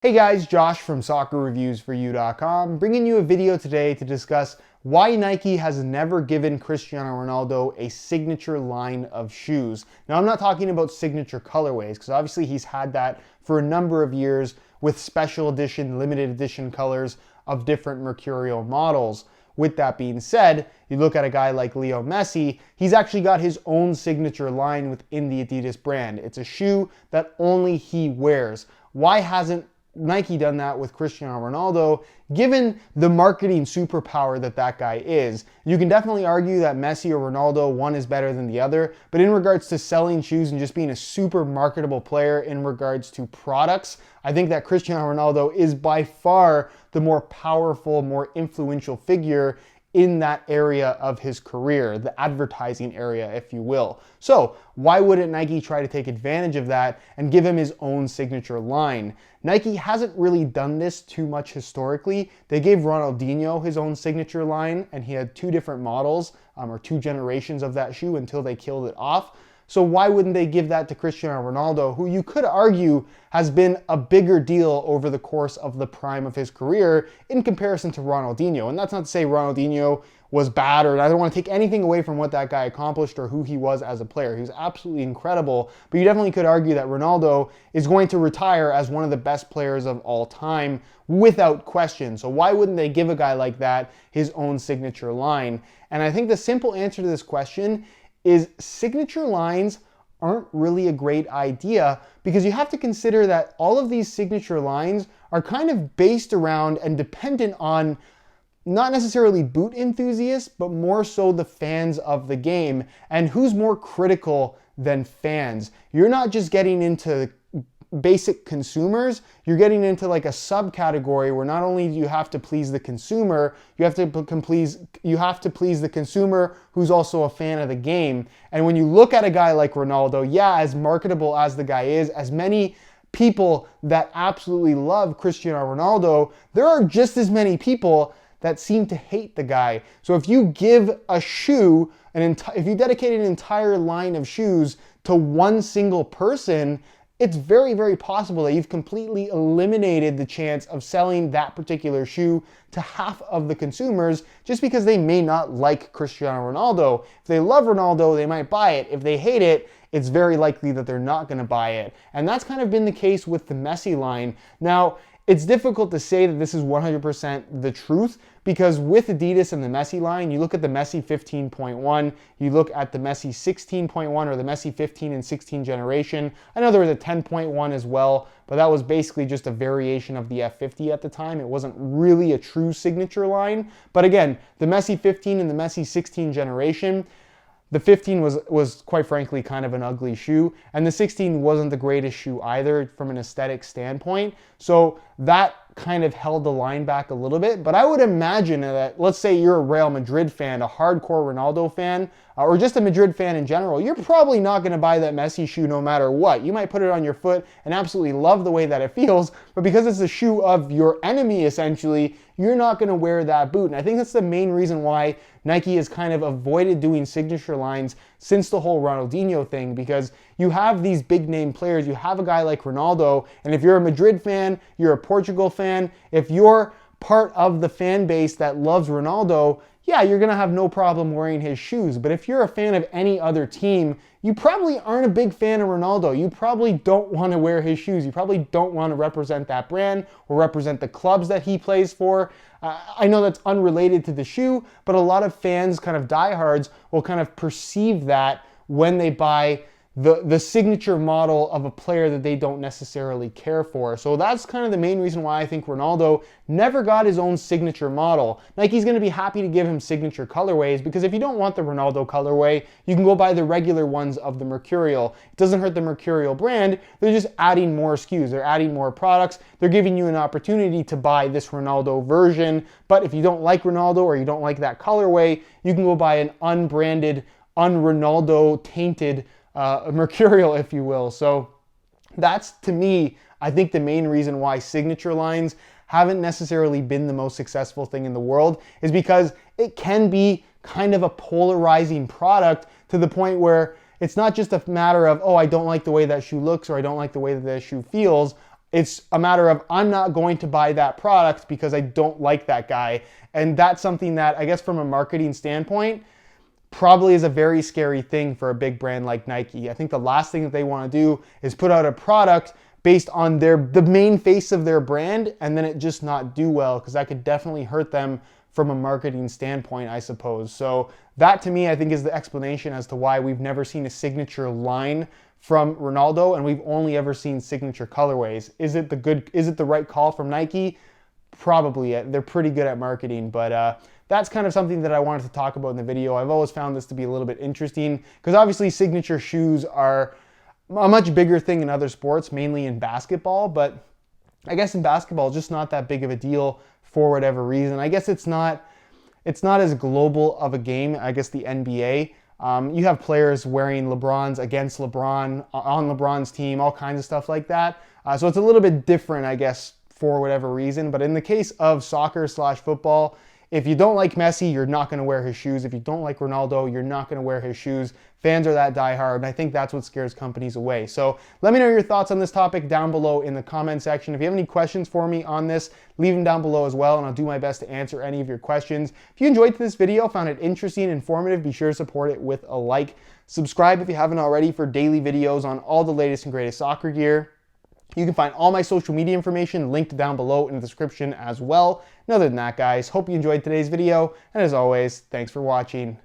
Hey guys, Josh from soccerreviewsforyou.com, bringing you a video today to discuss why Nike has never given Cristiano Ronaldo a signature line of shoes. Now, I'm not talking about signature colorways, because obviously he's had that for a number of years with special edition, limited edition colors of different Mercurial models. With that being said, you look at a guy like Leo Messi, he's actually got his own signature line within the Adidas brand. It's a shoe that only he wears. Why hasn't Nike done that with Cristiano Ronaldo, given the marketing superpower that guy is? You can definitely argue that Messi or Ronaldo, one is better than the other, but in regards to selling shoes and just being a super marketable player in regards to products, I think that Cristiano Ronaldo is by far the more powerful, more influential figure in that area of his career, the advertising area, if you will. So why wouldn't Nike try to take advantage of that and give him his own signature line? Nike hasn't really done this too much historically. They gave Ronaldinho his own signature line, and he had two different models, or two generations of that shoe until they killed it off. So why wouldn't they give that to Cristiano Ronaldo, who you could argue has been a bigger deal over the course of the prime of his career in comparison to Ronaldinho? And that's not to say Ronaldinho was bad, or I don't want to take anything away from what that guy accomplished or who he was as a player. He was absolutely incredible, but you definitely could argue that Ronaldo is going to retire as one of the best players of all time without question. So why wouldn't they give a guy like that his own signature line? And I think the simple answer to this question is signature lines aren't really a great idea, because you have to consider that all of these signature lines are kind of based around and dependent on not necessarily boot enthusiasts, but more so the fans of the game. And who's more critical than fans? You're not just getting into basic consumers, you're getting into like a subcategory where not only do you have to please the consumer, you have to please the consumer who's also a fan of the game. And when you look at a guy like Ronaldo, yeah, as marketable as the guy is, as many people that absolutely love Cristiano Ronaldo, there are just as many people that seem to hate the guy. So if you give a shoe, if you dedicate an entire line of shoes to one single person, it's very, very possible that you've completely eliminated the chance of selling that particular shoe to half of the consumers, just because they may not like Cristiano Ronaldo. If they love Ronaldo, they might buy it. If they hate it, it's very likely that they're not going to buy it. And that's kind of been the case with the Messi line. Now, it's difficult to say that this is 100% the truth, because with Adidas and the Messi line, you look at the Messi 15.1, you look at the Messi 16.1, or the Messi 15 and 16 generation. I know there was a 10.1 as well, but that was basically just a variation of the F50 at the time. It wasn't really a true signature line. But again, the Messi 15 and the Messi 16 generation, the 15 was quite frankly kind of an ugly shoe, and the 16 wasn't the greatest shoe either from an aesthetic standpoint. So that kind of held the line back a little bit. But I would imagine that, let's say you're a Real Madrid fan, a hardcore Ronaldo fan, or just a Madrid fan in general, you're probably not going to buy that Messi shoe no matter what. You might put it on your foot and absolutely love the way that it feels, but because it's a shoe of your enemy, essentially, you're not going to wear that boot. And I think that's the main reason why Nike has kind of avoided doing signature lines since the whole Ronaldinho thing, because you have these big name players. You have a guy like Ronaldo, and if you're a Madrid fan, you're a Portugal fan, if you're part of the fan base that loves Ronaldo, yeah, you're going to have no problem wearing his shoes. But if you're a fan of any other team, you probably aren't a big fan of Ronaldo. You probably don't want to wear his shoes. You probably don't want to represent that brand or represent the clubs that he plays for. I know that's unrelated to the shoe, but a lot of fans, kind of diehards, will kind of perceive that when they buy the signature model of a player that they don't necessarily care for. So that's kind of the main reason why I think Ronaldo never got his own signature model. Nike's going to be happy to give him signature colorways, because if you don't want the Ronaldo colorway, you can go buy the regular ones of the Mercurial. It doesn't hurt the Mercurial brand. They're just adding more SKUs. They're adding more products. They're giving you an opportunity to buy this Ronaldo version. But if you don't like Ronaldo, or you don't like that colorway, you can go buy an unbranded, un-Ronaldo tainted Mercurial, if you will. So that's, to me, I think the main reason why signature lines haven't necessarily been the most successful thing in the world, is because it can be kind of a polarizing product, to the point where it's not just a matter of, oh, I don't like the way that shoe looks, or I don't like the way that shoe feels. It's a matter of I'm not going to buy that product because I don't like that guy. And that's something that I guess from a marketing standpoint probably is a very scary thing for a big brand like Nike. I think the last thing that they want to do is put out a product based on the main face of their brand and then it just not do well, because that could definitely hurt them from a marketing standpoint, I suppose. So that to me, I think, is the explanation as to why we've never seen a signature line from Ronaldo and we've only ever seen signature colorways. Is it the right call from Nike? Probably. They're pretty good at marketing, but that's kind of something that I wanted to talk about in the video. I've always found this to be a little bit interesting because obviously signature shoes are a much bigger thing in other sports, mainly in basketball, but I guess in basketball, just not that big of a deal for whatever reason. I guess it's not as global of a game, I guess the NBA. You have players wearing LeBrons against LeBron, on LeBron's team, all kinds of stuff like that. So it's a little bit different, I guess, for whatever reason. But in the case of soccer/football, if you don't like Messi, you're not going to wear his shoes. If you don't like Ronaldo, you're not going to wear his shoes. Fans are that diehard, and I think that's what scares companies away. So let me know your thoughts on this topic down below in the comment section. If you have any questions for me on this, leave them down below as well, and I'll do my best to answer any of your questions. If you enjoyed this video, found it interesting and informative, be sure to support it with a like. Subscribe if you haven't already for daily videos on all the latest and greatest soccer gear. You can find all my social media information linked down below in the description as well. And other than that, guys, hope you enjoyed today's video. And as always, thanks for watching.